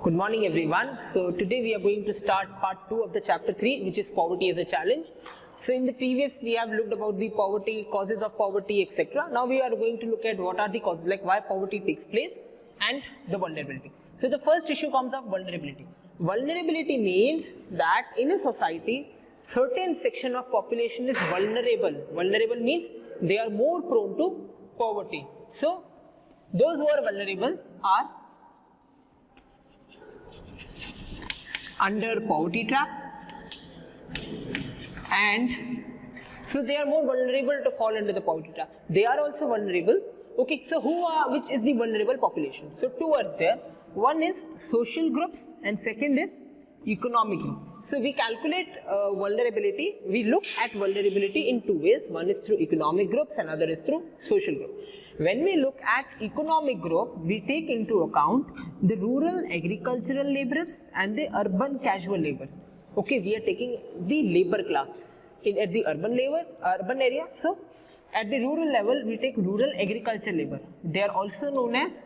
Good morning everyone. So today we are going to start part 2 of the chapter 3, which is poverty as a challenge. So in the previous we have looked about the poverty, causes of poverty, etc. Now we are going to look at what are the causes, like why poverty takes place and the vulnerability. So the first issue comes of vulnerability. Vulnerability means that in a society certain section of population is vulnerable. Vulnerable means they are more prone to poverty. So those who are vulnerable are under poverty trap, and so they are more vulnerable to fall under the poverty trap. They are also vulnerable. Okay, so which is the vulnerable population? So two words there. One is social groups and second is economic group. So we calculate vulnerability. We look at vulnerability in two ways. One is through economic groups and other is through social group. When we look at economic group, we take into account the rural agricultural laborers and the urban casual laborers. Okay, we are taking the labor class at the urban area. So at the rural level, we take rural agriculture labor. They are also known as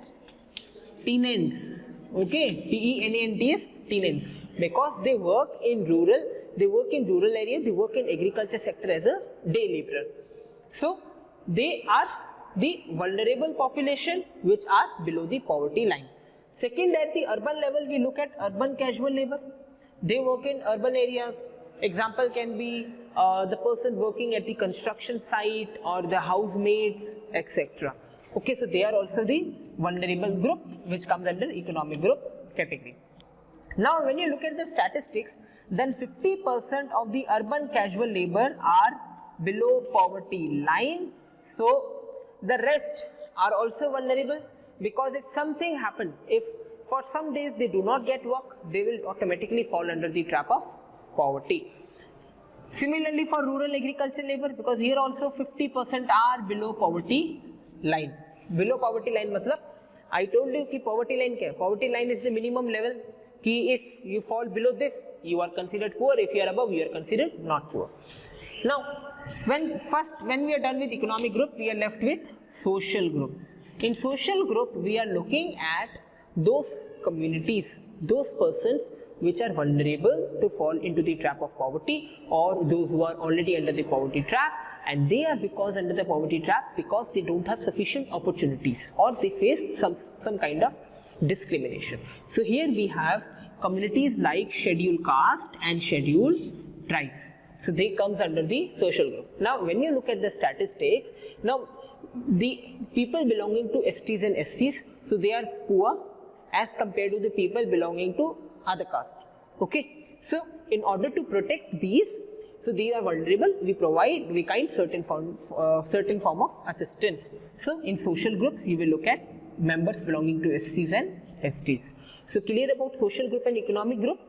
tenants. Okay, T-E-N-A-N-T-S, tenants, because they work in rural area. They work in agriculture sector as a day laborer. So they are the vulnerable population which are below the poverty line. Second, at the urban level, we look at urban casual labor. They work in urban areas. Example can be the person working at the construction site or the housemates, etc. Okay, so they are also the vulnerable group which comes under economic group category. Now, when you look at the statistics, then 50% of the urban casual labor are below poverty line. So the rest are also vulnerable, because if something happens, if for some days they do not get work, they will automatically fall under the trap of poverty. Similarly for rural agriculture labor, because here also 50% are below poverty line. Below poverty line matlab, I told you ki poverty line kya hai? Poverty line is the minimum level, ki if you fall below this, you are considered poor. If you are above, you are considered not poor. Now, when we are done with economic group, we are left with social group. In social group, we are looking at those communities, those persons which are vulnerable to fall into the trap of poverty, or those who are already under the poverty trap, and they are because under the poverty trap because they don't have sufficient opportunities or they face some kind of discrimination. So here we have communities like scheduled caste and scheduled tribes. So they comes under the social group. Now when you look at the statistics, now the people belonging to STs and SCs, so they are poor as compared to the people belonging to other caste. Okay, so in order to protect these, so these are vulnerable, we kind certain form of assistance. So in social groups, you will look at members belonging to SCs and STs. So clear about social group and economic group.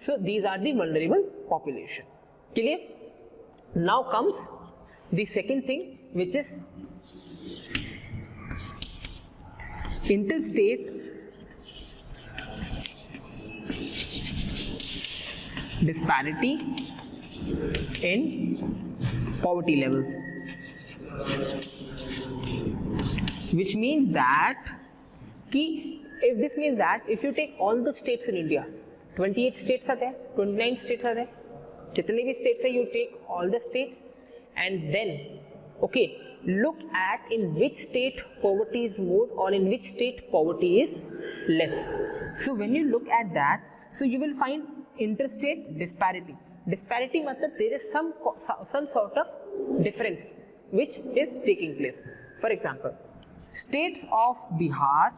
So these are the vulnerable population. Clear? Now comes the second thing, which is interstate disparity in poverty level, which means that if you take all the states in India, 28 states are there, 29 states are there, jitne bhi states hai, you take all the states and then look at in which state poverty is more or in which state poverty is less. So when you look at that, so you will find interstate disparity. Disparity matlab there is some sort of difference which is taking place. For example, states of Bihar,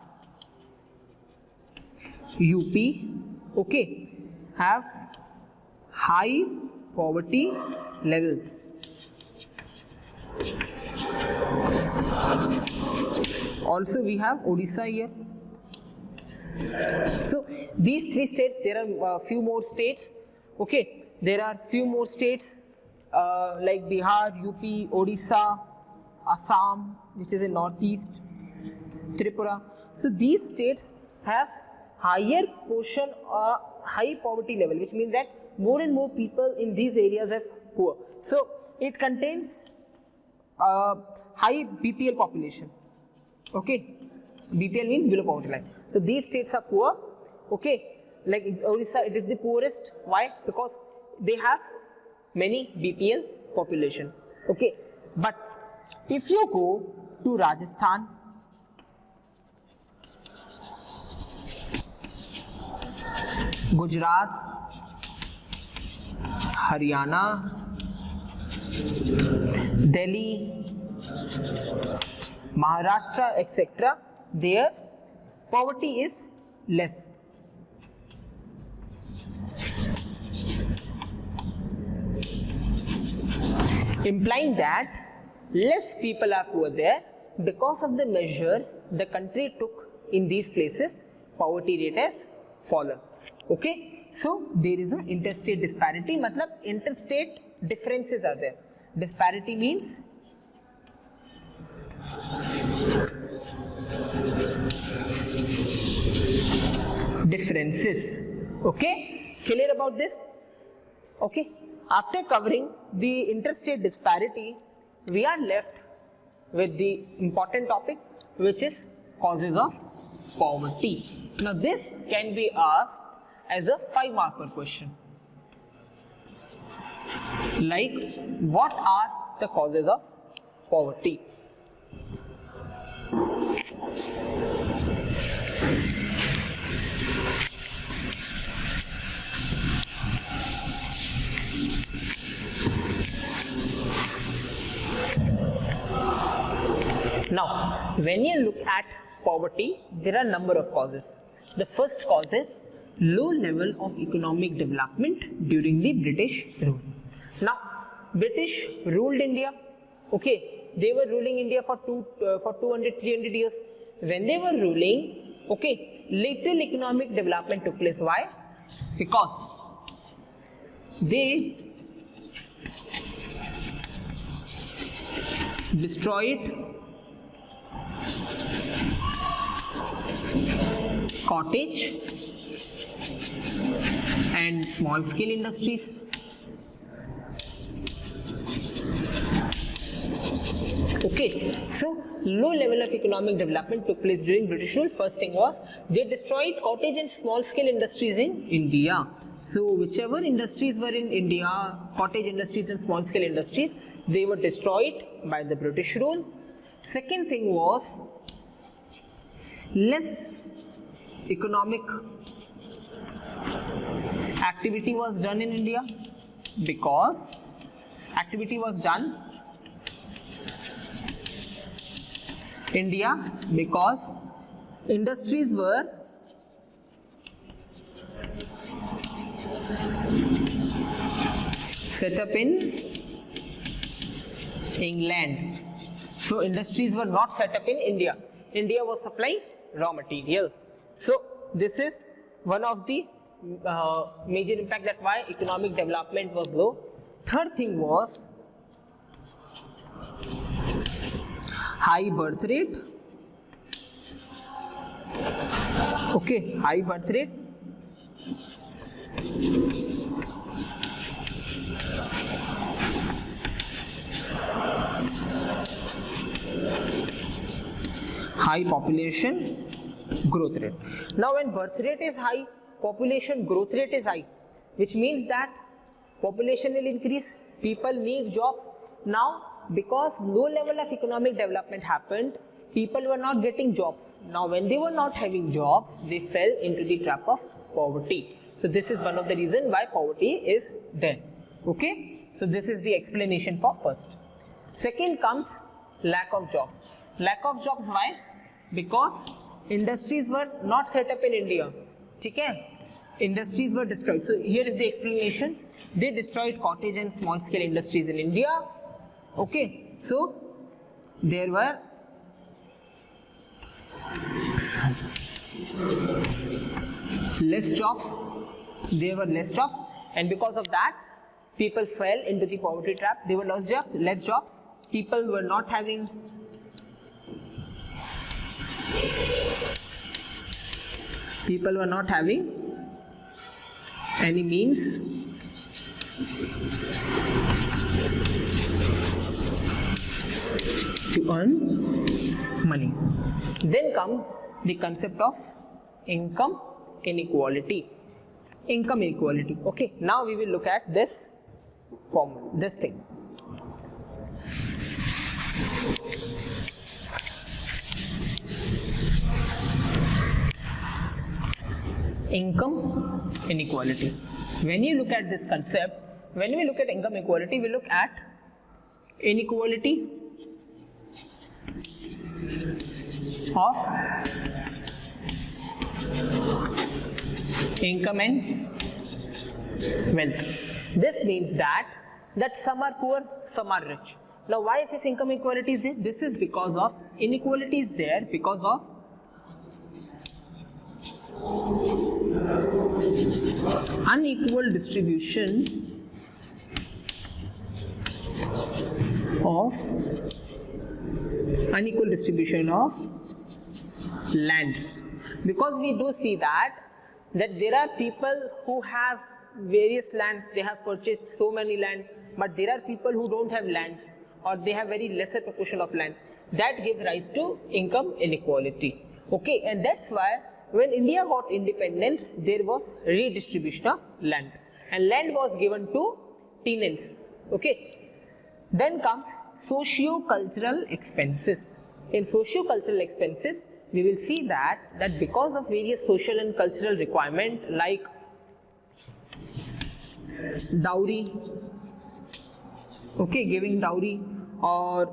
UP, have high poverty level. Also we have Odisha here. So these three states, there are few more states. Okay, there are few more states like Bihar, UP, Odisha, Assam, which is in northeast, Tripura. So these states have higher portion high poverty level, which means that more and more people in these areas are poor. So it contains high BPL population. Okay, BPL means below poverty line. So these states are poor. Okay, like Odisha, it is the poorest. Why? Because they have many BPL population. Okay, but if you go to Rajasthan, Gujarat, Haryana, Delhi, Maharashtra, etc., there poverty is less. Implying that less people are poor there. Because of the measure the country took in these places, poverty rate has fallen. Okay, so there is an interstate disparity, matlab interstate differences are there. Disparity means differences. Okay, clear about this? Okay, after covering the interstate disparity, we are left with the important topic, which is causes of poverty. Now this can be asked as a 5-marker question. Like, what are the causes of poverty? Now, when you look at poverty, there are a number of causes. The first cause is low level of economic development during the British rule. Now, British ruled India. Okay, they were ruling India for 200-300 years. When they were ruling, okay, little economic development took place. Why? Because they destroyed cottage and small scale industries. Okay, so low level of economic development took place during British rule. First thing was they destroyed cottage and small scale industries in India. So whichever industries were in India, cottage industries and small scale industries, they were destroyed by the British rule. Second thing was less economic activity was done in India, because activity was done India because industries were set up in England. So industries were not set up in India. India was supplying raw material. So this is one of the major impact, that why economic development was low. Third thing was high birth rate. Okay, high birth rate. High population growth rate. Now when birth rate is high, population growth rate is high, which means that population will increase, people need jobs. Now because low level of economic development happened, people were not getting jobs. Now when they were not having jobs, they fell into the trap of poverty. So this is one of the reasons why poverty is there. Okay, so this is the explanation for first. Second comes lack of jobs. Lack of jobs, why? Because industries were not set up in India. Okay? Industries were destroyed. So here is the explanation. They destroyed cottage and small scale industries in India. Okay, so there were less jobs. There were less jobs, and because of that, people fell into the poverty trap. There were less jobs. People were not having any means to earn money. Then come the concept of income inequality, income inequality. Okay, now we will look at this formula, this thing. Income inequality. When you look at this concept, when we look at income inequality, we look at inequality of income and wealth. This means that some are poor, some are rich. Now why is this income inequality is there? This is because of inequality is there because of unequal distribution of lands. Because we do see that there are people who have various lands, they have purchased so many land, but there are people who don't have lands or they have very lesser proportion of land. That gives rise to income inequality. Okay, and that's why when India got independence, there was redistribution of land and land was given to tenants. Okay, then comes socio-cultural expenses. In socio-cultural expenses, we will see that because of various social and cultural requirement like dowry, okay, giving dowry, or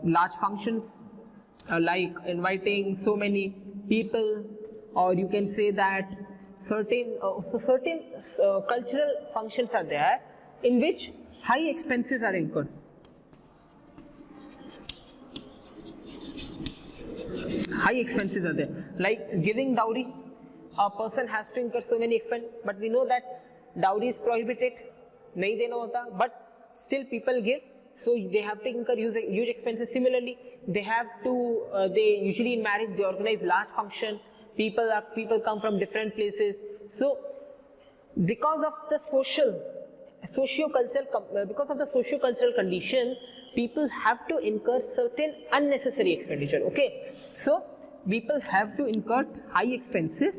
large functions like inviting so many people, or you can say that certain cultural functions are there in which high expenses are incurred. High expenses are there, like giving dowry. A person has to incur so many expenses, but we know that dowry is prohibited, nahi dena hota, but still people give. So they have to incur huge expenses. Similarly, they have to. They usually in marriage they organize large function. People come from different places. So because of the socio-cultural condition, people have to incur certain unnecessary expenditure. Okay, so people have to incur high expenses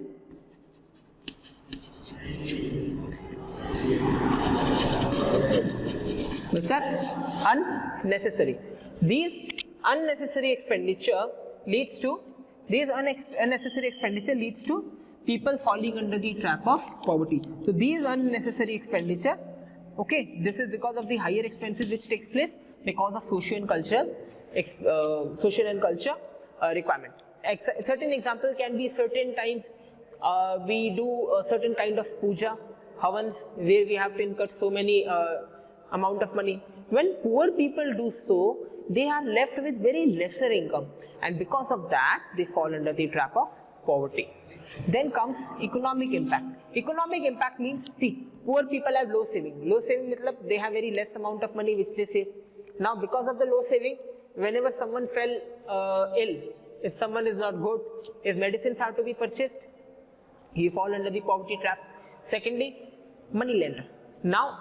which are unnecessary. These unnecessary expenditure leads to people falling under the trap of poverty. So these unnecessary expenditure, okay, this is because of the higher expenses which takes place because of social and culture requirement. Certain example can be certain times we do a certain kind of puja, havans, where we have to incur so many amount of money. When poor people do so, they are left with very lesser income, and because of that they fall under the trap of poverty. Then comes economic impact. Economic impact means, see, poor people have low saving. Low saving means they have very less amount of money which they save. Now because of the low saving, whenever someone fell ill, if someone is not good, if medicines have to be purchased, he fall under the poverty trap. Secondly, money lender. Now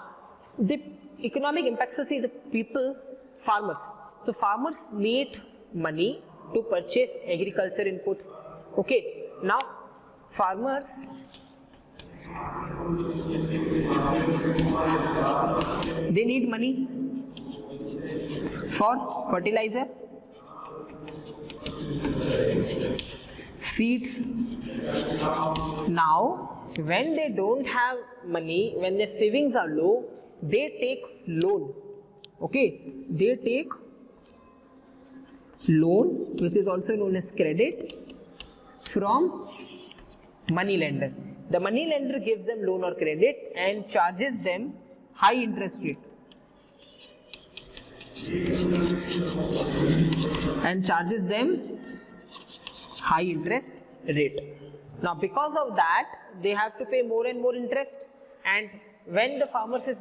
the economic impact, so see the people, farmers. So farmers need money to purchase agriculture inputs. Okay, now farmers, they need money for fertilizer, seeds. Now when they don't have money, when their savings are low, they take loan. Okay, they take loan, which is also known as credit, from money lender. The money lender gives them loan or credit and charges them high interest rate. Now because of that, they have to pay more and more interest, and when the farmers they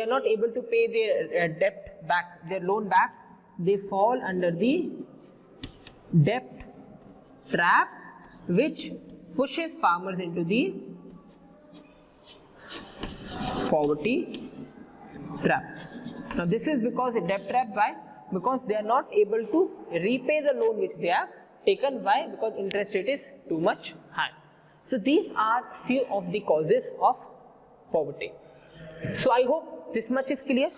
are not able to pay their debt back, their loan back, they fall under the debt trap, which pushes farmers into the poverty trap. Now this is because the debt trap, why? because they are not able to repay the loan which they have taken. Why? Because interest rate is too much high. So these are few of the causes of poverty. So I hope this much is clear.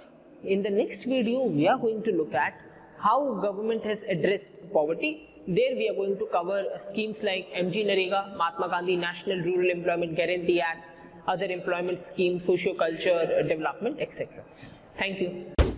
In the next video, we are going to look at how government has addressed poverty. There we are going to cover schemes like MG Narega, Mahatma Gandhi National Rural Employment Guarantee Act, other employment schemes, socio-culture development, etc. Thank you.